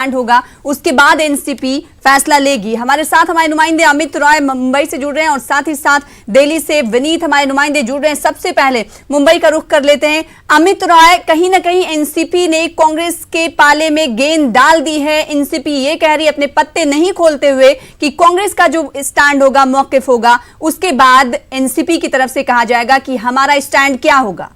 होगा उसके बाद एनसीपी फैसला लेगी। हमारे साथ हमारे नुमाइंदे अमित रॉय मुंबई से जुड़ रहे हैं और साथ ही साथ दिल्ली से विनीत हमारे नुमाइंदे जुड़ रहे हैं। सबसे पहले मुंबई का रुख कर लेते हैं। अमित रॉय, कहीं ना कहीं एनसीपी ने कांग्रेस के पाले में गेंद डाल दी है। एनसीपी ये कह रही है अपने पत्ते नहीं खोलते हुए कि कांग्रेस का जो स्टैंड होगा, मौकिफ होगा, उसके बाद एनसीपी की तरफ से कहा जाएगा कि हमारा स्टैंड क्या होगा।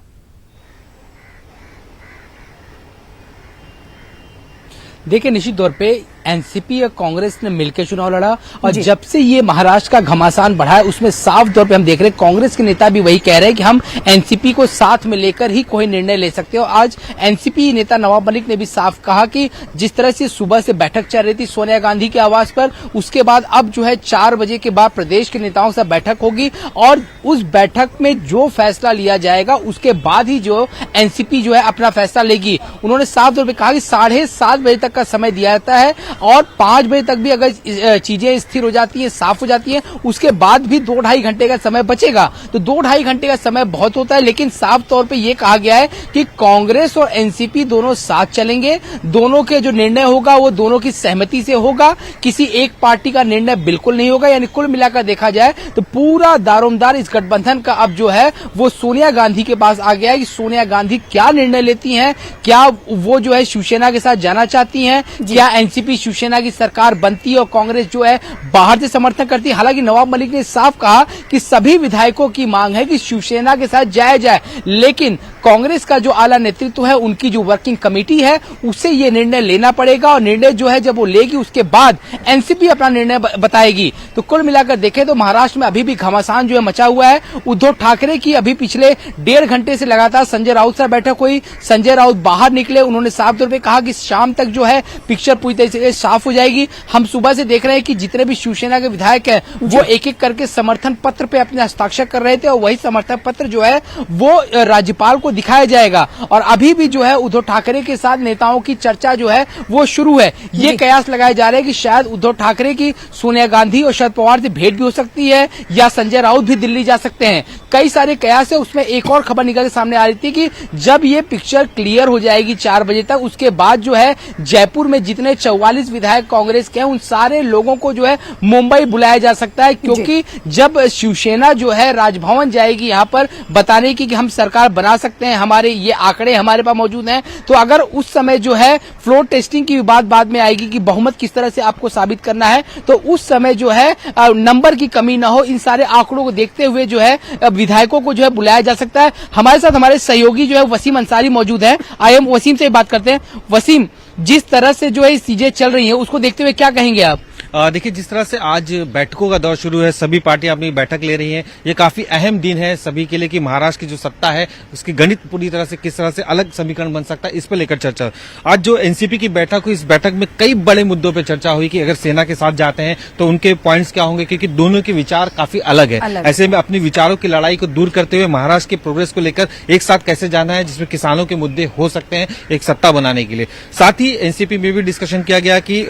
देखिए, निश्चित तौर पे एनसीपी और कांग्रेस ने मिलकर चुनाव लड़ा और जब से ये महाराष्ट्र का घमासान बढ़ा है उसमें साफ तौर पे हम देख रहे हैं कांग्रेस के नेता भी वही कह रहे हैं कि हम एनसीपी को साथ में लेकर ही कोई निर्णय ले सकते हो। आज एनसीपी नेता नवाब मलिक ने भी साफ कहा कि जिस तरह से सुबह से बैठक चल रही थी सोनिया गांधी के आवास पर, उसके बाद अब जो है 4 बजे के बाद प्रदेश के नेताओं से बैठक होगी और उस बैठक में जो फैसला लिया जाएगा उसके बाद ही जो एनसीपी जो है अपना फैसला लेगी। उन्होंने साफ तौर पर कहा कि 7:30 बजे तक का समय दिया जाता है और 5 बजे तक भी अगर चीजें स्थिर हो जाती हैं, साफ हो जाती हैं, उसके बाद भी 2-2.5 घंटे का समय बचेगा। तो 2-2.5 घंटे का समय बहुत होता है, लेकिन साफ तौर पे ये कहा गया है कि कांग्रेस और एनसीपी दोनों साथ चलेंगे। दोनों के जो निर्णय होगा वो दोनों की सहमति से होगा, किसी एक पार्टी का निर्णय बिल्कुल नहीं होगा। यानी कुल मिलाकर देखा जाए तो पूरा दारोमदार इस गठबंधन का अब जो है वो सोनिया गांधी के पास आ गया है कि सोनिया गांधी क्या निर्णय लेती हैं, क्या वो जो है शिवसेना के साथ जाना चाहती हैं, क्या एनसीपी शिवसेना की सरकार बनती है और कांग्रेस जो है बाहर से समर्थन करती है। हालांकि नवाब मलिक ने साफ कहा कि सभी विधायकों की मांग है कि शिवसेना के साथ जाया जाए, लेकिन कांग्रेस का जो आला नेतृत्व है, उनकी जो वर्किंग कमेटी है, उससे ये निर्णय लेना पड़ेगा और निर्णय जो है जब वो लेगी उसके बाद एनसीपी अपना निर्णय बताएगी। तो कुल मिलाकर देखें तो महाराष्ट्र में अभी भी घमासान जो है मचा हुआ है। उद्धव ठाकरे की अभी पिछले 1.5 घंटे से लगातार संजय राउत से बैठक हुई। संजय राउत बाहर निकले, उन्होंने साफ तौर पर कहा कि शाम तक जो है पिक्चर पूरी तरह से साफ हो जाएगी। हम सुबह से देख रहे हैं कि जितने भी शिवसेना के विधायक हैं वो एक एक करके समर्थन पत्र पे अपने हस्ताक्षर कर रहे थे और वही समर्थन पत्र जो है वो राज्यपाल को दिखाया जाएगा। और अभी भी जो है उद्धव ठाकरे के साथ नेताओं की चर्चा जो है वो शुरू है। ये कयास लगाए जा रहे हैं कि शायद उद्धव ठाकरे की सोनिया गांधी और शरद पवार से भेंट भी हो सकती है या संजय राउत भी दिल्ली जा सकते हैं। कई सारे कयास है। उसमें एक और खबर निकल के सामने आ रही थी कि जब ये पिक्चर क्लियर हो जाएगी 4 बजे तक, उसके बाद जो है जयपुर में जितने 44 विधायक कांग्रेस के हैं उन सारे लोगों को जो है मुंबई बुलाया जा सकता है, क्योंकि जब शिवसेना जो है राजभवन जाएगी यहाँ पर बताने की कि हम सरकार बना सकते हैं, हमारे ये आंकड़े हमारे पास मौजूद हैं, तो अगर उस समय जो है फ्लोर टेस्टिंग की बात बाद में आएगी कि बहुमत किस तरह से आपको साबित करना है, तो उस समय जो है नंबर की कमी ना हो, इन सारे आंकड़ों को देखते हुए जो है विधायकों को जो है बुलाया जा सकता है। हमारे साथ हमारे सहयोगी जो है वसीम अंसारी मौजूद है। आइए हम वसीम से बात करते हैं। वसीम, जिस तरह से जो है चीजें चल रही है उसको देखते हुए क्या कहेंगे आप? देखिए, जिस तरह से आज बैठकों का दौर शुरू है, सभी पार्टियां अपनी बैठक ले रही हैं, ये काफी अहम दिन है सभी के लिए कि महाराष्ट्र की जो सत्ता है उसकी गणित पूरी तरह से किस तरह से अलग समीकरण बन सकता है, इस पर लेकर चर्चा। आज जो एनसीपी की बैठक हुई, इस बैठक में कई बड़े मुद्दों पर चर्चा हुई कि अगर सेना के साथ जाते हैं तो उनके पॉइंट्स क्या होंगे, क्योंकि दोनों के विचार काफी अलग है। ऐसे में अपनी विचारों की लड़ाई को दूर करते हुए महाराष्ट्र के प्रोग्रेस को लेकर एक साथ कैसे जाना है, जिसमें किसानों के मुद्दे हो सकते हैं एक सत्ता बनाने के लिए। साथ ही एनसीपी में भी डिस्कशन किया गया कि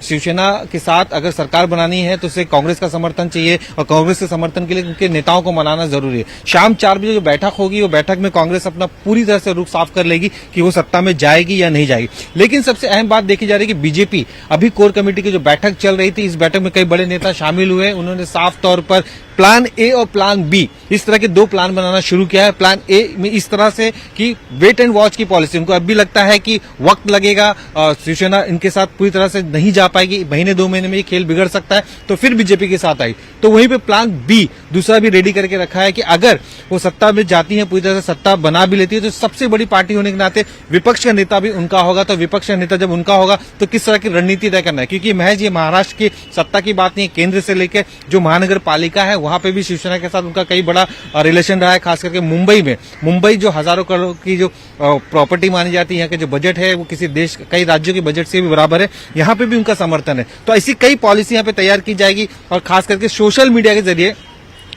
शिवसेना के साथ अगर सरकार बनानी है तो उसे कांग्रेस का समर्थन चाहिए और कांग्रेस के समर्थन के लिए उनके नेताओं को मनाना जरूरी है। शाम 4 बजे जो बैठक होगी वो बैठक में कांग्रेस अपना पूरी तरह से रुख साफ कर लेगी कि वो सत्ता में जाएगी या नहीं जाएगी। लेकिन सबसे अहम बात देखी जा रही है कि बीजेपी अभी कोर कमेटी की जो बैठक चल रही थी, इस बैठक में कई बड़े नेता शामिल हुए। उन्होंने साफ तौर पर प्लान ए और प्लान बी, इस तरह के 2 प्लान बनाना शुरू किया है। प्लान ए में इस तरह से कि वेट एंड वॉच की पॉलिसी, उनको अब भी लगता है कि वक्त लगेगा, शिवसेना इनके साथ पूरी तरह से नहीं जा पाएगी, महीने 2 महीने में ये खेल बिगड़ सकता है, तो फिर बीजेपी के साथ आई। तो वहीं पे प्लान बी दूसरा भी रेडी करके रखा है कि अगर वो सत्ता में जाती है, पूरी तरह से सत्ता बना भी लेती है, तो सबसे बड़ी पार्टी होने के नाते विपक्ष का नेता भी उनका होगा। तो विपक्ष का नेता जब उनका होगा तो किस तरह की रणनीति तय करना है, क्योंकि महज ये महाराष्ट्र की सत्ता की बात नहीं है, केंद्र से लेकर जो महानगर पालिका है वहां पे भी शिवसेना के साथ उनका कई बड़ा रिलेशन रहा है। खास करके मुंबई में, मुंबई जो हजारों करोड़ की जो प्रॉपर्टी मानी जाती है, यहाँ के जो बजट है वो किसी देश कई राज्यों के बजट से भी बराबर है, यहाँ पे भी उनका समर्थन है। तो ऐसी कई पॉलिसी यहाँ पे तैयार की जाएगी और खास करके सोशल मीडिया के जरिए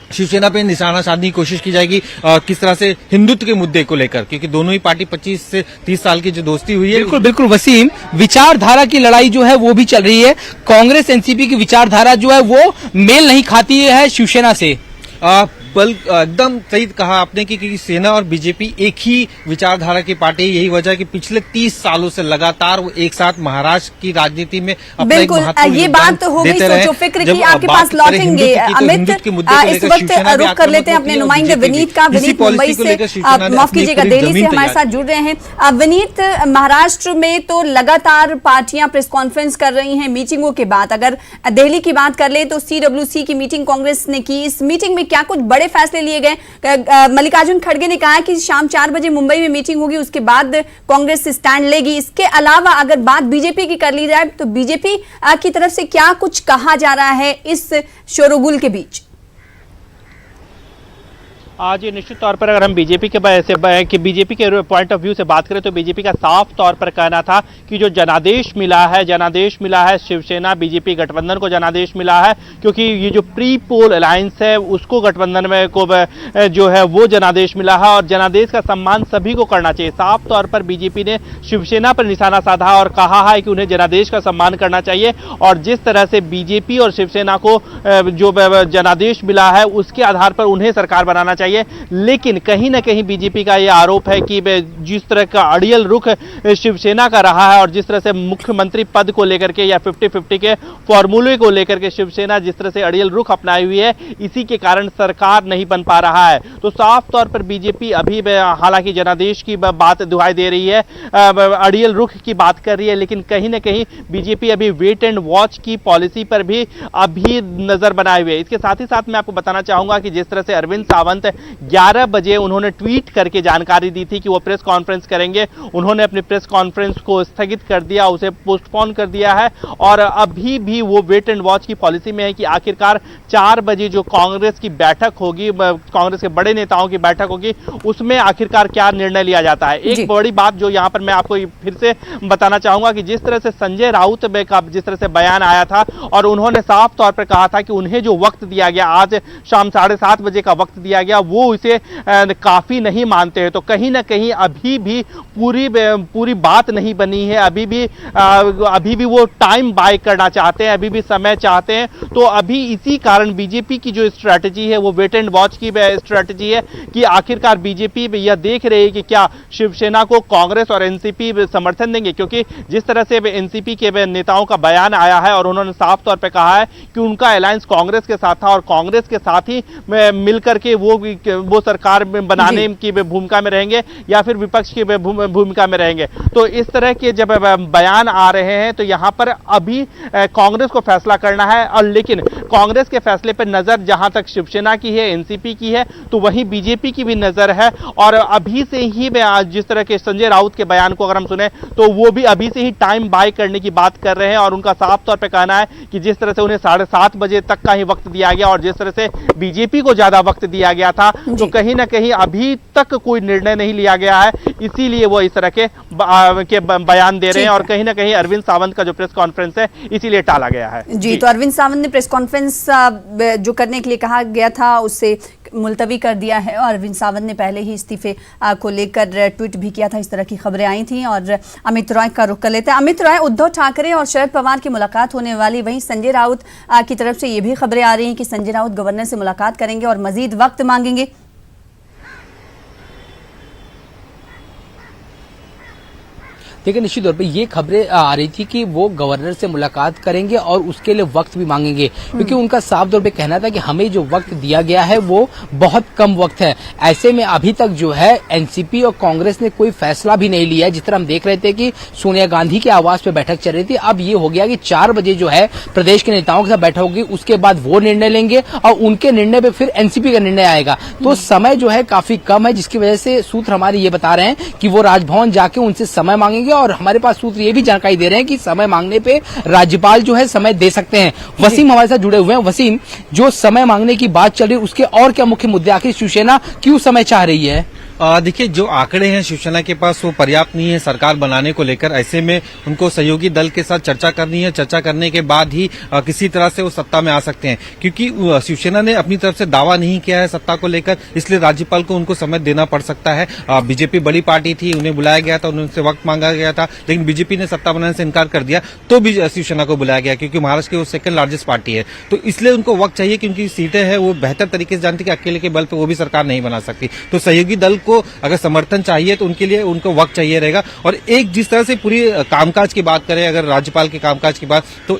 शिवसेना पे निशाना साधने की कोशिश की जाएगी किस तरह से हिंदुत्व के मुद्दे को लेकर, क्योंकि दोनों ही पार्टी 25 से 30 साल की जो दोस्ती हुई है। बिल्कुल बिल्कुल वसीम, विचारधारा की लड़ाई जो है वो भी चल रही है। कांग्रेस एनसीपी की विचारधारा जो है वो मेल नहीं खाती है शिवसेना से। बल एकदम सही कहा आपने कि सेना और बीजेपी एक ही विचारधारा की पार्टी है। यही वजह है कि पिछले 30 सालों से लगातार वो एक साथ महाराष्ट्र की राजनीति में अपना एक महत्वपूर्ण ये बात तो हो गई सोचो फिक्र की, आपके पास लौटेंगे अमित। इस वक्त रुख कर लेते हैं अपने नुमाइंदे विनीत का। विनीत मुंबई से, माफ कीजिएगा, दिल्ली से हमारे साथ जुड़ रहे हैं। विनीत, महाराष्ट्र में तो लगातार पार्टियां प्रेस कॉन्फ्रेंस कर रही हैं मीटिंगों के बाद। अगर दिल्ली की बात कर ले तो CWC की मीटिंग कांग्रेस ने की। इस मीटिंग में क्या कुछ बड़े फैसले लिए गए? मल्लिकार्जुन खड़गे ने कहा कि शाम 4 बजे मुंबई में मीटिंग होगी, उसके बाद कांग्रेस स्टैंड लेगी। इसके अलावा अगर बात बीजेपी की कर ली जाए तो बीजेपी की तरफ से क्या कुछ कहा जा रहा है इस शोरगुल के बीच? आज निश्चित तौर पर अगर हम बीजेपी के पॉइंट ऑफ व्यू से बात करें तो बीजेपी का साफ तौर पर कहना था कि जो जनादेश मिला है शिवसेना बीजेपी गठबंधन को जनादेश मिला है, क्योंकि ये जो प्री पोल अलायंस है उसको गठबंधन में को जो है वो जनादेश मिला है और जनादेश का सम्मान सभी को करना चाहिए। साफ तौर पर बीजेपी ने शिवसेना पर निशाना साधा और कहा है कि उन्हें जनादेश का सम्मान करना चाहिए और जिस तरह से बीजेपी और शिवसेना को जो जनादेश मिला है उसके आधार पर उन्हें सरकार बनाना चाहिए। लेकिन कहीं ना कहीं बीजेपी का यह आरोप है कि जिस तरह का अड़ियल रुख शिवसेना का रहा है और जिस तरह से मुख्यमंत्री पद को लेकर के या 50-50 के फॉर्मूले को लेकर के शिवसेना जिस तरह से अड़ियल रुख अपनाई हुई है, इसी के कारण सरकार नहीं बन पा रहा है। तो साफ तौर पर बीजेपी अभी हालांकि जनादेश की बात दुहाई दे रही है, अड़ियल रुख की बात कर रही है, लेकिन कहीं ना कहीं बीजेपी अभी वेट एंड वॉच की पॉलिसी पर भी अभी नजर बनाए हुए है। इसके साथ ही साथ मैं आपको बताना चाहूंगा कि जिस तरह से अरविंद सावंत 11 बजे उन्होंने ट्वीट करके जानकारी दी थी कि वो प्रेस कॉन्फ्रेंस करेंगे, उन्होंने अपनी प्रेस कॉन्फ्रेंस को स्थगित कर दिया, उसे पोस्टपोन कर दिया है और अभी भी वो वेट एंड वॉच की पॉलिसी में है कि आखिरकार 4 बजे जो कांग्रेस की बैठक होगी, कांग्रेस के बड़े नेताओं की बैठक होगी, उसमें आखिरकार क्या निर्णय लिया जाता है। एक बड़ी बात जो यहां पर मैं आपको फिर से बताना चाहूंगा कि जिस तरह से संजय राउत का जिस तरह से बयान आया था और उन्होंने साफ तौर पर कहा था कि उन्हें जो वक्त दिया गया, आज शाम 7:30 बजे का वक्त दिया गया, वो इसे काफी नहीं मानते हैं। तो कहीं ना कहीं अभी भी पूरी बात नहीं बनी है, अभी भी वो टाइम बाय करना चाहते हैं, अभी भी समय चाहते हैं। तो अभी इसी कारण बीजेपी की जो स्ट्रैटेजी है वो वेट एंड वॉच की स्ट्रैटेजी है कि आखिरकार बीजेपी यह देख रही है कि क्या शिवसेना को कांग्रेस और एनसीपी समर्थन देंगे, क्योंकि जिस तरह से एनसीपी के नेताओं का बयान आया है और उन्होंने साफ तौर पर कहा है कि उनका अलायंस कांग्रेस के साथ था और कांग्रेस के साथ ही मिलकर के वो सरकार में बनाने की भूमिका में रहेंगे या फिर विपक्ष की भूमिका में रहेंगे। तो इस तरह के जब बयान आ रहे हैं तो यहां पर अभी कांग्रेस को फैसला करना है और लेकिन कांग्रेस के फैसले पर नजर जहां तक शिवसेना की है, एनसीपी की है, तो वहीं बीजेपी की भी नजर है। और अभी से ही जिस तरह के संजय राउत के बयान को अगर हम सुने तो वो भी अभी से ही टाइम बाय करने की बात कर रहे हैं और उनका साफ तौर पर कहना है कि जिस तरह से उन्हें 7:30 बजे तक का ही वक्त दिया गया और जिस तरह से बीजेपी को ज्यादा वक्त दिया गया था, तो कहीं ना कहीं अभी तक कोई निर्णय नहीं लिया गया है, इसीलिए वो इस तरह के बयान दे रहे हैं और कहीं ना कहीं अरविंद सावंत का जो प्रेस कॉन्फ्रेंस है इसीलिए टाला गया है। जी, तो अरविंद सावंत ने प्रेस कॉन्फ्रेंस जो करने के लिए कहा गया था उससे मुलतवी कर दिया है और अरविंद सावंत ने पहले ही इस्तीफे को लेकर ट्वीट भी किया था। इस तरह की खबरें आई थी। और अमित रॉय का रुख कर लेते हैं। अमित रॉय, उद्धव ठाकरे और शरद पवार की मुलाकात होने वाली, वहीं संजय राउत की तरफ से ये भी खबरें आ रही हैं कि संजय राउत गवर्नर से मुलाकात करेंगे और मजीद वक्त मांगेंगे। देखिए, निश्चित तौर पे ये खबरें आ रही थी कि वो गवर्नर से मुलाकात करेंगे और उसके लिए वक्त भी मांगेंगे, क्योंकि उनका साफ तौर पे कहना था कि हमें जो वक्त दिया गया है वो बहुत कम वक्त है। ऐसे में अभी तक जो है एनसीपी और कांग्रेस ने कोई फैसला भी नहीं लिया है। जिस तरह हम देख रहे थे कि सोनिया गांधी के आवास पे बैठक चल रही थी, अब ये हो गया कि 4 बजे जो है प्रदेश के नेताओं के साथ बैठक होगी, उसके बाद वो निर्णय लेंगे और उनके निर्णय पे फिर एनसीपी का निर्णय आएगा। तो समय जो है काफी कम है, जिसकी वजह से सूत्र हमारे ये बता रहे हैं कि वो राजभवन जाके उनसे समय मांगेंगे और हमारे पास सूत्र ये भी जानकारी दे रहे हैं कि समय मांगने पे राज्यपाल जो है समय दे सकते हैं। वसीम हमारे साथ जुड़े हुए हैं। वसीम, जो समय मांगने की बात चल रही है उसके और क्या मुख्य मुद्दे, आखिर शिवसेना क्यों समय चाह रही है? देखिए, जो आंकड़े हैं शिवसेना के पास वो पर्याप्त नहीं है सरकार बनाने को लेकर। ऐसे में उनको सहयोगी दल के साथ चर्चा करनी है। चर्चा करने के बाद ही किसी तरह से वो सत्ता में आ सकते हैं, क्योंकि शिवसेना ने अपनी तरफ से दावा नहीं किया है सत्ता को लेकर, इसलिए राज्यपाल को उनको समय देना पड़ सकता है। बीजेपी बड़ी पार्टी थी, उन्हें बुलाया गया था, उनसे वक्त मांगा गया था, लेकिन बीजेपी ने सत्ता बनाने से इनकार कर दिया, तो भी शिवसेना को बुलाया गया, क्योंकि महाराष्ट्र की वो सेकंड लार्जेस्ट पार्टी है। तो इसलिए उनको वक्त चाहिए, क्योंकि सीटें हैं वो बेहतर तरीके से जानती कि अकेले के बल पर वो भी सरकार नहीं बना सकती। तो सहयोगी दल को अगर समर्थन चाहिए तो उनके लिए उनको वक्त चाहिए रहेगा। और एक जिस तरह से पूरी कामकाज की बात करें, अगर राज्यपाल के कामकाज की बात, तो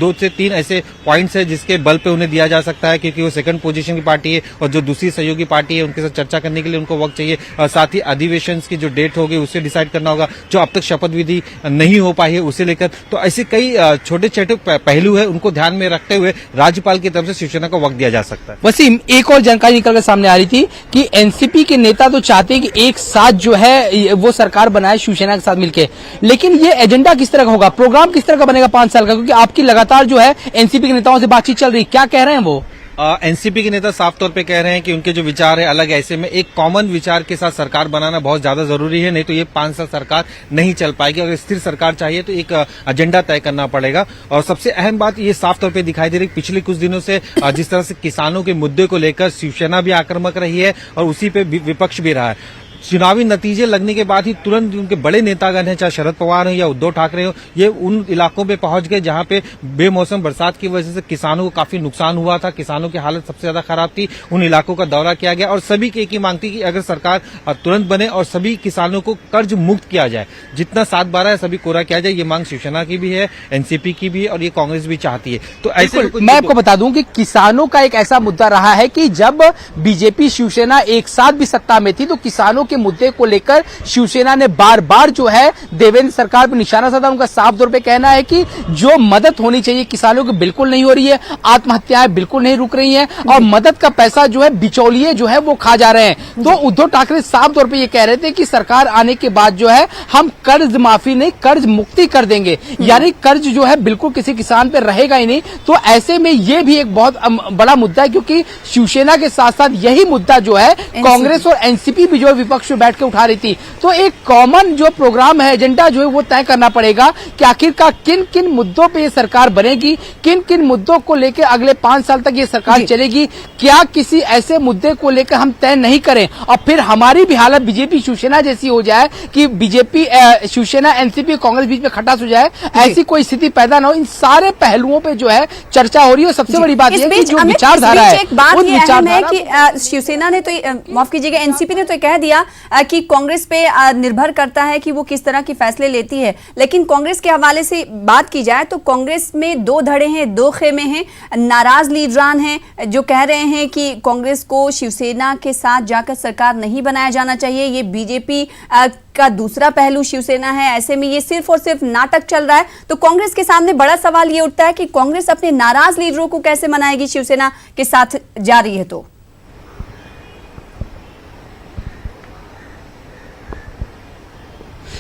2 से 3 ऐसे पॉइंट्स है जिसके बल पे उन्हें दिया जा सकता है, क्योंकि वो सेकंड पोजीशन की पार्टी है और जो दूसरी सहयोगी पार्टी है उनके साथ चर्चा करने के लिए उनको वक्त चाहिए। साथ ही अधिवेशन की जो डेट होगी उसे डिसाइड करना होगा, जो अब तक शपथ विधि नहीं हो पाई है उसे लेकर। तो ऐसे कई छोटे छोटे पहलू है, उनको ध्यान में रखते हुए राज्यपाल की तरफ से शिवसेना को वक्त दिया जा सकता है। वसीम, एक और जानकारी निकलकर सामने आ रही थी कि एनसीपी के नेता तो चाहते हैं कि एक साथ जो है वो सरकार बनाए शिवसेना के साथ मिलकर, लेकिन ये एजेंडा किस तरह का होगा, प्रोग्राम किस तरह का बनेगा 5 साल का, क्योंकि आपकी लगातार जो है एनसीपी के नेताओं से बातचीत चल रही, क्या कह रहे हैं वो? एनसीपी के नेता साफ तौर पे कह रहे हैं कि उनके जो विचार है अलग है। ऐसे में एक कॉमन विचार के साथ सरकार बनाना बहुत ज्यादा जरूरी है, नहीं तो ये 5 साल सरकार नहीं चल पाएगी। अगर स्थिर सरकार चाहिए तो एक एजेंडा तय करना पड़ेगा। और सबसे अहम बात ये साफ तौर पे दिखाई दे रही है पिछले कुछ दिनों से, जिस तरह से किसानों के मुद्दे को लेकर शिवसेना भी आक्रामक रही है और उसी पे विपक्ष भी रहा है। चुनावी नतीजे लगने के बाद ही तुरंत उनके बड़े नेतागण हैं, चाहे शरद पवार हो या उद्धव ठाकरे हो, ये उन इलाकों पे पहुंच गए जहां पे बेमौसम बरसात की वजह से किसानों को काफी नुकसान हुआ था, किसानों की हालत सबसे ज्यादा खराब थी। उन इलाकों का दौरा किया गया और सभी की एक ही मांग थी कि अगर सरकार तुरंत बने और सभी किसानों को कर्ज मुक्त किया जाए, जितना 7/12 है सभी कोरा किया जाए। ये मांग शिवसेना की भी है, एनसीपी की भी, और ये कांग्रेस भी चाहती है। तो ऐसे मैं आपको बता दूं कि किसानों का एक ऐसा मुद्दा रहा है कि जब बीजेपी शिवसेना एक साथ भी सत्ता में थी तो किसानों के मुद्दे को लेकर शिवसेना ने बार बार जो है देवेंद्र सरकार पर निशाना साधा। उनका साफ तौर पे कहना है कि जो मदद होनी चाहिए किसानों की बिल्कुल नहीं हो रही है, आत्महत्याएं बिल्कुल नहीं रुक रही हैं और मदद का पैसा जो है बिचौलिए जो है वो खा जा रहे हैं। तो उद्धव ठाकरे साफ तौर पे ये कह रहे थे कि सरकार आने के बाद जो है हम कर्ज माफी नहीं कर्ज मुक्ति कर देंगे, यानी कर्ज जो है बिल्कुल किसी किसान पे रहेगा ही नहीं। तो ऐसे में ये भी एक बहुत बड़ा मुद्दा है, क्योंकि शिवसेना के साथ साथ यही मुद्दा जो है कांग्रेस और एनसीपी भी जो है विपक्ष में बैठ के उठा रही थी। तो एक कॉमन जो प्रोग्राम है, एजेंडा जो है वो तय करना पड़ेगा कि आखिरकार किन किन मुद्दों पे ये सरकार बनेगी, किन किन मुद्दों को लेकर अगले 5 साल तक ये सरकार चलेगी। क्या किसी ऐसे मुद्दे को लेकर हम तय नहीं करें और फिर हमारी भी हालत बीजेपी शिवसेना जैसी हो जाए कि बीजेपी शिवसेना एनसीपी कांग्रेस बीच में खटास हो जाए, ऐसी कोई स्थिति पैदा न हो। इन सारे पहलुओं पे जो है चर्चा हो रही है। सबसे बड़ी बात यह है कि जो विचारधारा है, उस विचारधारा कि शिवसेना ने तो माफ कीजिएगा एनसीपी ने तो कह दिया कि कांग्रेस पे निर्भर करता है कि वो किस तरह की फैसले लेती है, लेकिन कांग्रेस के हवाले से बात की जाए तो कांग्रेस में 2 धड़े हैं, 2 खेमे हैं। नाराज लीडरान हैं जो कह रहे हैं कि कांग्रेस को शिवसेना के साथ जाकर सरकार नहीं बनाया जाना चाहिए, ये बीजेपी का दूसरा पहलू शिवसेना है, ऐसे में ये सिर्फ और सिर्फ नाटक चल रहा है। तो कांग्रेस के सामने बड़ा सवाल ये उठता है कि कांग्रेस अपने नाराज लीडरों को कैसे मनाएगी शिवसेना के साथ जा रही है। तो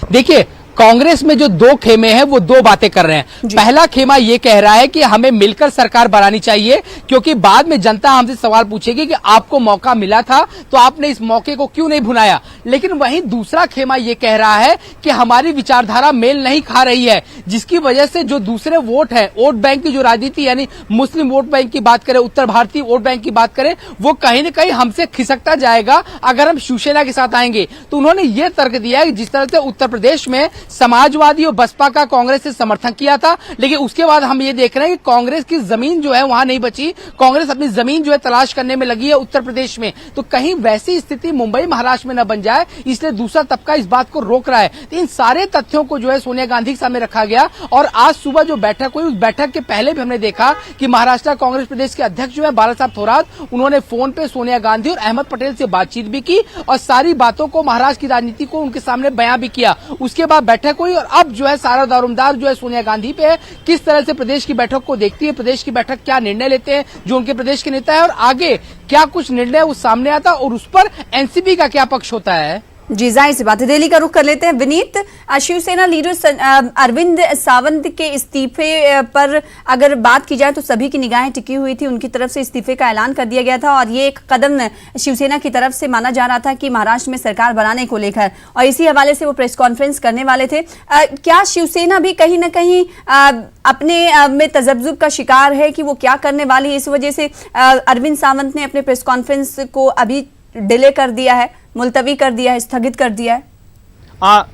देखिए, कांग्रेस में जो 2 खेमे हैं वो 2 बातें कर रहे हैं। पहला खेमा ये कह रहा है कि हमें मिलकर सरकार बनानी चाहिए, क्योंकि बाद में जनता हमसे सवाल पूछेगी कि आपको मौका मिला था तो आपने इस मौके को क्यों नहीं भुनाया। लेकिन वहीं दूसरा खेमा ये कह रहा है कि हमारी विचारधारा मेल नहीं खा रही है, जिसकी वजह से जो दूसरे वोट है, वोट बैंक की जो राजनीति यानी मुस्लिम वोट बैंक की बात करें, उत्तर भारतीय वोट बैंक की बात करें, वो कहीं न कहीं हमसे खिसकता जाएगा अगर हम शिवसेना के साथ आएंगे। तो उन्होंने ये तर्क दिया कि जिस तरह से उत्तर प्रदेश में समाजवादी और बसपा का कांग्रेस से समर्थन किया था, लेकिन उसके बाद हम ये देख रहे हैं कि कांग्रेस की जमीन जो है वहां नहीं बची, कांग्रेस अपनी जमीन जो है तलाश करने में लगी है उत्तर प्रदेश में। तो कहीं वैसी स्थिति मुंबई महाराष्ट्र में न बन जाए, इसलिए दूसरा तबका इस बात को रोक रहा है। तो इन सारे तथ्यों को जो है सोनिया गांधी के सामने रखा गया और आज सुबह जो बैठक हुई उस बैठक के पहले भी हमने देखा कि महाराष्ट्र कांग्रेस प्रदेश के अध्यक्ष जो है बाला साहब थोरात, उन्होंने फोन पे सोनिया गांधी और अहमद पटेल से बातचीत भी की और सारी बातों को, महाराष्ट्र की राजनीति को उनके सामने बयां भी किया। उसके बाद बैठक हुई और अब जो है सारा दारोमदार जो है सोनिया गांधी पे है, किस तरह से प्रदेश की बैठक को देखती है, प्रदेश की बैठक क्या निर्णय लेते हैं जो उनके प्रदेश के नेता है और आगे क्या कुछ निर्णय उस सामने आता और उस पर एनसीपी का क्या पक्ष होता है। जी, जाहिर सी बात है। दिल्ली का रुख कर लेते हैं विनीत। शिवसेना लीडर अरविंद सावंत के इस्तीफे पर अगर बात की जाए तो सभी की निगाहें टिकी हुई थी, उनकी तरफ से इस्तीफे का ऐलान कर दिया गया था और ये एक कदम शिवसेना की तरफ से माना जा रहा था कि महाराष्ट्र में सरकार बनाने को लेकर, और इसी हवाले से वो प्रेस कॉन्फ्रेंस करने वाले थे। क्या शिवसेना भी कहीं ना कहीं अपने में तजब्जुब का शिकार है कि वो क्या करने वाली है? इस वजह से अरविंद सावंत ने अपने प्रेस कॉन्फ्रेंस को अभी डिले कर दिया है, मुलतवी कर दिया है, स्थगित कर दिया है।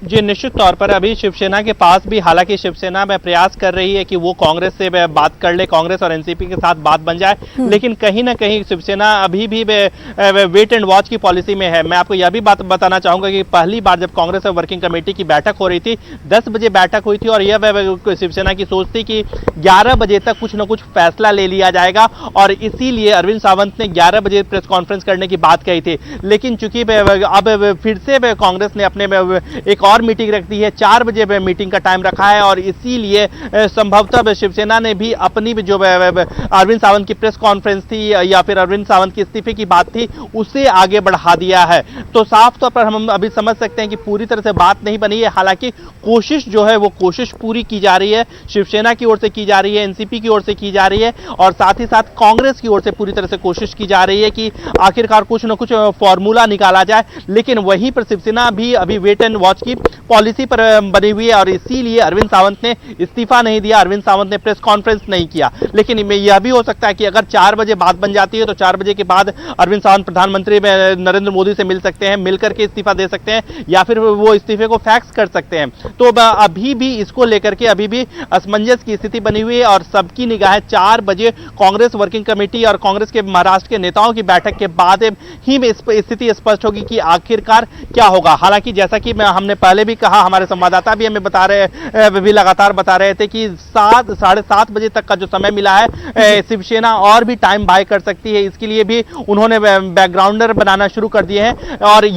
जी, निश्चित तौर पर अभी शिवसेना के पास भी, हालांकि शिवसेना में प्रयास कर रही है कि वो कांग्रेस से बात कर ले, कांग्रेस और एनसीपी के साथ बात बन जाए, लेकिन कहीं ना कहीं शिवसेना अभी भी वेट एंड वॉच की पॉलिसी में है। मैं आपको यह भी बात बताना चाहूंगा कि पहली बार जब कांग्रेस और वर्किंग कमेटी की बैठक हो रही थी, 10 बजे बैठक हुई थी और यह शिवसेना की सोच थी कि 11 बजे तक कुछ न कुछ फैसला ले लिया जाएगा, और इसीलिए अरविंद सावंत ने 11 बजे प्रेस कॉन्फ्रेंस करने की बात कही थी। लेकिन चूंकि अब फिर से कांग्रेस ने अपने एक और मीटिंग रख दी है, 4 बजे मीटिंग का टाइम रखा है, और इसीलिए संभवतः शिवसेना ने भी अपनी जो अरविंद सावंत की प्रेस कॉन्फ्रेंस थी या फिर अरविंद सावंत के इस्तीफे की बात थी, उसे आगे बढ़ा दिया है। तो साफ तौर पर हम अभी समझ सकते हैं कि पूरी तरह से बात नहीं बनी है। हालांकि कोशिश जो है वो कोशिश पूरी की जा रही है, शिवसेना की ओर से की जा रही है, एनसीपी की ओर से की जा रही है, और साथ ही साथ कांग्रेस की ओर से पूरी तरह से कोशिश की जा रही है कि आखिरकार कुछ न कुछ फॉर्मूला निकाला जाए। लेकिन वहीं पर शिवसेना भी अभी वेट एंड वॉच की पॉलिसी पर बनी हुई है, और इसीलिए अरविंद सावंत ने इस्तीफा नहीं दिया, अरविंद सावंत ने प्रेस कॉन्फ्रेंस नहीं किया। लेकिन यह भी हो सकता है कि अगर 4 बजे बात बन जाती है तो 4 बजे के बाद अरविंद सावंत प्रधानमंत्री नरेंद्र मोदी से मिल सकते हैं, मिलकर के इस्तीफा दे सकते हैं, या फिर वो इस्तीफे को फैक्स कर सकते हैं। तो अभी भी इसको लेकर के अभी भी असमंजस की स्थिति बनी हुई है, और सबकी निगाहें 4 बजे कांग्रेस वर्किंग कमेटी और कांग्रेस के महाराष्ट्र के नेताओं की बैठक के बाद ही में स्थिति स्पष्ट होगी कि आखिरकार क्या होगा। हालांकि जैसा कि हमने पहले भी कहा, हमारे संवाददाता भी हमें बता रहे, भी लगातार बता रहे थे कि 7 साढ़े 7 बजे तक का जो समय मिला है, शिवसेना और भी टाइम बाय कर सकती है। इसके लिए भी उन्होंने बैकग्राउंडर बनाना शुरू कर दिए हैं, और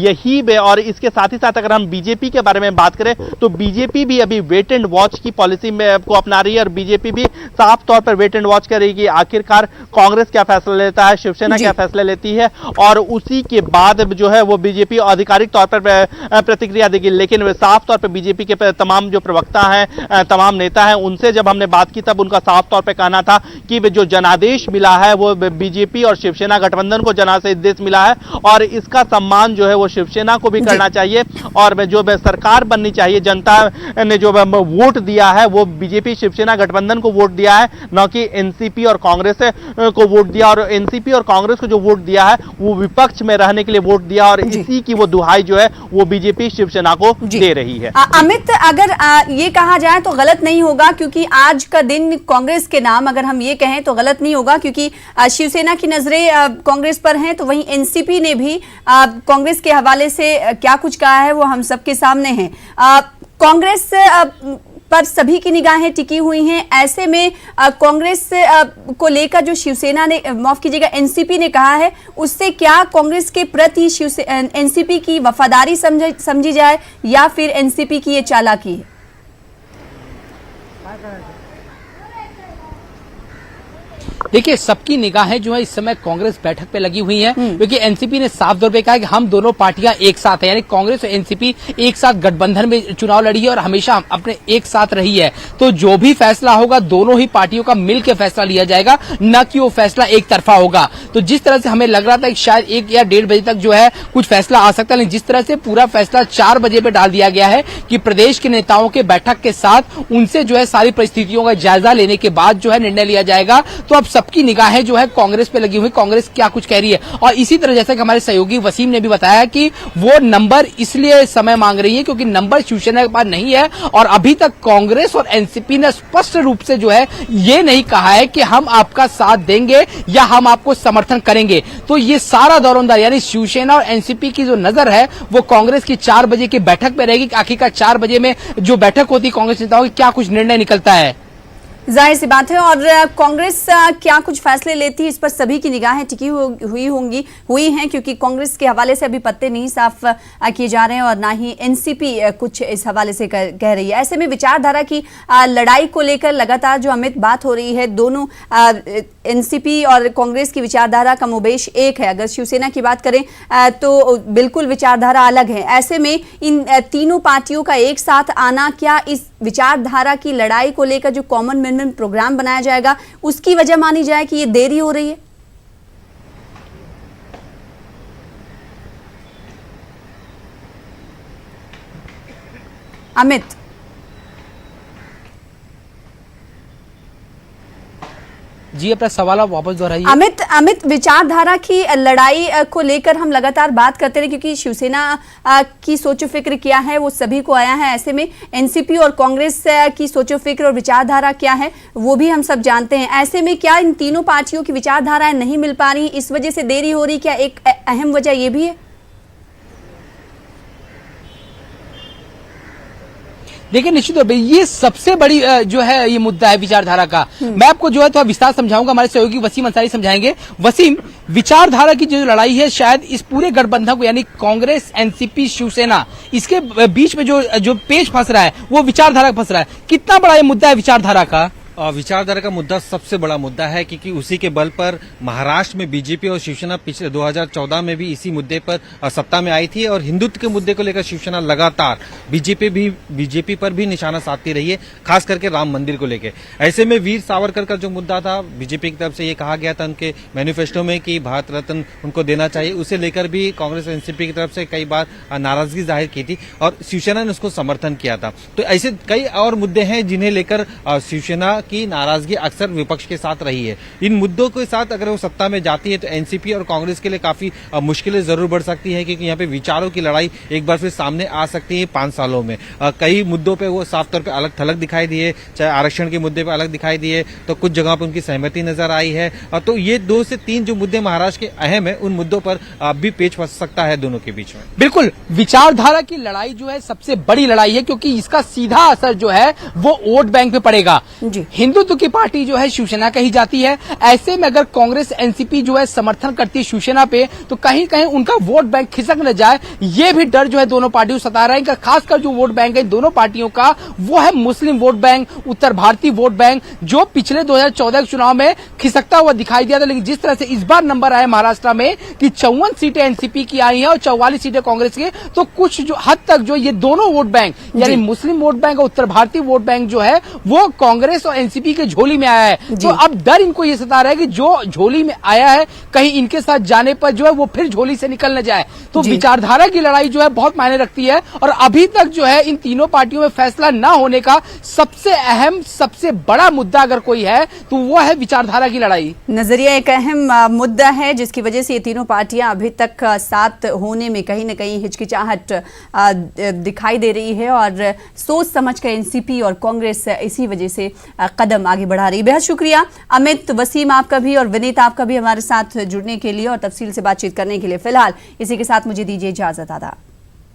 और इसके साथ ही साथ अगर हम बीजेपी के बारे में बात करें तो बीजेपी भी अभी वेट एंड वॉच की पॉलिसी में को अपना रही है, और बीजेपी भी साफ तौर पर वेट एंड वॉच कर रही है कि आखिरकार कांग्रेस क्या फैसला लेता है, शिवसेना क्या फैसला लेती है, और उसी के बाद जो है वो बीजेपी आधिकारिक तौर पर प्रतिक्रिया देगी। लेकिन साफ तौर पर बीजेपी के तमाम जो प्रवक्ता हैं, तमाम नेता हैं, उनसे जब हमने बात की तब उनका साफ तौर पर कहना था कि जो जनादेश मिला है वो बीजेपी और शिवसेना गठबंधन को जनादेश मिला है, और इसका सम्मान जो है वो शिवसेना को भी करना चाहिए, और जो सरकार बननी चाहिए, जनता ने जो वोट दिया है वो बीजेपी शिवसेना गठबंधन को वोट दिया है, न कि एनसीपी और कांग्रेस को वोट दिया, और एनसीपी और कांग्रेस को जो वोट दिया है वो विपक्ष में रहने के लिए वोट दिया, और इसी की वो दुहाई जो है वो बीजेपी शिवसेना को दे रही है। अमित, अगर ये कहा जाए तो गलत नहीं होगा, क्योंकि आज का दिन कांग्रेस के नाम अगर हम ये कहें तो गलत नहीं होगा, क्योंकि शिवसेना की नजरें कांग्रेस पर हैं, तो वहीं एनसीपी ने भी कांग्रेस के हवाले से क्या कुछ कहा है वो हम सबके सामने है। कांग्रेस पर सभी की निगाहें टिकी हुई हैं। ऐसे में कांग्रेस को लेकर जो शिवसेना ने, माफ कीजिएगा, एनसीपी ने कहा है, उससे क्या कांग्रेस के प्रति एनसीपी की वफादारी समझी जाए या फिर एनसीपी की ये चालाकी है? देखिए, सबकी निगाहें जो है इस समय कांग्रेस बैठक पे लगी हुई हैं, क्योंकि एनसीपी ने साफ तौर पे कहा है कि हम दोनों पार्टियां एक साथ हैं, यानी कांग्रेस और एनसीपी एक साथ गठबंधन में चुनाव लड़ी है और हमेशा अपने एक साथ रही है। तो जो भी फैसला होगा दोनों ही पार्टियों का मिलकर फैसला लिया जाएगा, न कि वो फैसला एक तरफा होगा। तो जिस तरह से हमें लग रहा था कि शायद 1 या 1:30 बजे तक जो है कुछ फैसला आ सकता है, लेकिन जिस तरह से पूरा फैसला 4 बजे पे डाल दिया गया है कि प्रदेश के नेताओं के बैठक के साथ उनसे जो है सारी परिस्थितियों का जायजा लेने के बाद जो है निर्णय लिया जाएगा। तो अब सबकी निगाहें जो है कांग्रेस पे लगी हुई, कांग्रेस क्या कुछ कह रही है। और इसी तरह जैसा कि हमारे सहयोगी वसीम ने भी बताया कि वो नंबर इसलिए समय मांग रही है क्योंकि नंबर शिवसेना के पास नहीं है, और अभी तक कांग्रेस और एनसीपी ने स्पष्ट रूप से जो है ये नहीं कहा है कि हम आपका साथ देंगे या हम आपको समर्थन करेंगे। तो ये सारा दौरंदार, यानी शिवसेना और एनसीपी की जो नजर है वो कांग्रेस की 4 बजे की बैठक पे रहेगी। आखिरकार 4 बजे में जो बैठक होती है कांग्रेस नेताओं की, क्या कुछ निर्णय निकलता है। जाहिर सी बात है। और कांग्रेस क्या कुछ फैसले लेती है, इस पर सभी की निगाहें टिकी हुई हैं, क्योंकि कांग्रेस के हवाले से अभी पत्ते नहीं साफ किए जा रहे हैं और ना ही एनसीपी कुछ इस हवाले से कह रही है। ऐसे में विचारधारा की लड़ाई को लेकर लगातार जो अमित बात हो रही है, दोनों एनसीपी और कांग्रेस की विचारधारा का मुबेश एक है। अगर शिवसेना की बात करें तो बिल्कुल विचारधारा अलग है। ऐसे में इन तीनों पार्टियों का एक साथ आना, क्या इस विचारधारा की लड़ाई को लेकर जो कॉमन मैन प्रोग्राम बनाया जाएगा उसकी वजह मानी जाए कि ये देरी हो रही है? अमित जी, अपना सवाल आप वापस दोहराइए। अमित, विचारधारा की लड़ाई को लेकर हम लगातार बात करते रहे, क्योंकि शिवसेना की सोचो फिक्र क्या है वो सभी को आया है। ऐसे में एनसीपी और कांग्रेस की सोचो फिक्र और विचारधारा क्या है वो भी हम सब जानते हैं। ऐसे में क्या इन तीनों पार्टियों की विचारधाराएं नहीं मिल पा रही, इस वजह से देरी हो रही? क्या एक अहम वजह ये भी है? देखिए, निश्चित तौर पे ये सबसे बड़ी जो है ये मुद्दा है विचारधारा का। मैं आपको जो है थोड़ा विस्तार समझाऊंगा, हमारे सहयोगी वसीम अंसारी समझाएंगे। वसीम, विचारधारा की जो लड़ाई है शायद इस पूरे गठबंधन को, यानी कांग्रेस, एनसीपी, शिवसेना, इसके बीच में जो पेच फंस रहा है वो विचारधारा फंस रहा है। कितना बड़ा ये मुद्दा है विचारधारा का? विचारधारा का मुद्दा सबसे बड़ा मुद्दा है, क्योंकि उसी के बल पर महाराष्ट्र में बीजेपी और शिवसेना पिछले 2014 में भी इसी मुद्दे पर सत्ता में आई थी और हिंदुत्व के मुद्दे को लेकर शिवसेना लगातार बीजेपी पर भी निशाना साधती रही है, खास करके राम मंदिर को लेकर। ऐसे में वीर सावरकर का जो मुद्दा था, बीजेपी की तरफ से ये कहा गया था उनके मैनिफेस्टो में कि भारत रत्न उनको देना चाहिए, उसे लेकर भी कांग्रेस और एनसीपी की तरफ से कई बार नाराजगी जाहिर की थी और शिवसेना ने उसको समर्थन किया था। तो ऐसे कई और मुद्दे हैं जिन्हें लेकर शिवसेना की नाराजगी अक्सर विपक्ष के साथ रही है। इन मुद्दों के साथ अगर वो सत्ता में जाती है तो एनसीपी और कांग्रेस के लिए काफी मुश्किलें जरूर बढ़ सकती है, क्योंकि यहाँ पे विचारों की लड़ाई एक बार फिर सामने आ सकती है 5 सालों में। कई मुद्दों पे वो साफ तौर पे अलग थलग दिखाई दिए, चाहे आरक्षण के मुद्दे पे अलग दिखाई दिए, तो कुछ जगह पर उनकी सहमति नजर आई है। तो ये 2 से 3 जो मुद्दे महाराष्ट्र के अहम है, उन मुद्दों पर भी पेच फंस सकता है दोनों के बीच में। बिल्कुल, विचारधारा की लड़ाई जो है सबसे बड़ी लड़ाई है, क्योंकि इसका सीधा असर जो है वो वोट बैंक पे पड़ेगा। हिंदुत्व की पार्टी जो है शिवसेना कही जाती है। ऐसे में अगर कांग्रेस, एनसीपी जो है समर्थन करती है शिवसेना पे, तो कहीं कहीं उनका वोट बैंक खिसक न जाए, ये भी डर जो है दोनों पार्टियों सता रहा है। खासकर जो वोट बैंक है दोनों पार्टियों का, वो है मुस्लिम वोट बैंक, उत्तर भारतीय वोट बैंक, जो पिछले 2014 के चुनाव में खिसकता हुआ दिखाई दिया था। लेकिन जिस तरह से इस बार नंबर आए महाराष्ट्र में कि 54 सीटें एनसीपी की आई हैं और 44 सीटें कांग्रेस की, तो कुछ जो हद तक जो ये दोनों वोट बैंक, यानी मुस्लिम वोट बैंक और उत्तर भारतीय वोट बैंक जो है वो कांग्रेस और एनसीपी के झोली में आया है। तो अब डर इनको ये सता रहा है कि जो झोली में आया है कहीं इनके साथ जाने पर जो है वो फिर झोली से निकल न जाए। तो विचारधारा की लड़ाई जो है बहुत मायने रखती है और अभी तक जो है इन तीनों पार्टियों में फैसला न होने का सबसे अहम, सबसे बड़ा मुद्दा अगर कोई है तो वो है विचारधारा की लड़ाई। नजरिया एक अहम मुद्दा है जिसकी वजह से ये तीनों पार्टियां अभी तक साथ होने में कहीं न कहीं हिचकिचाहट दिखाई दे रही है और सोच समझ कर एनसीपी और कांग्रेस इसी वजह से कदम आगे बढ़ा रही है। बेहद शुक्रिया अमित, वसीम आपका भी और विनीत आपका भी हमारे साथ जुड़ने के लिए और तफसील से बातचीत करने के लिए। फिलहाल इसी के साथ मुझे दीजिए इजाजत। आदाब।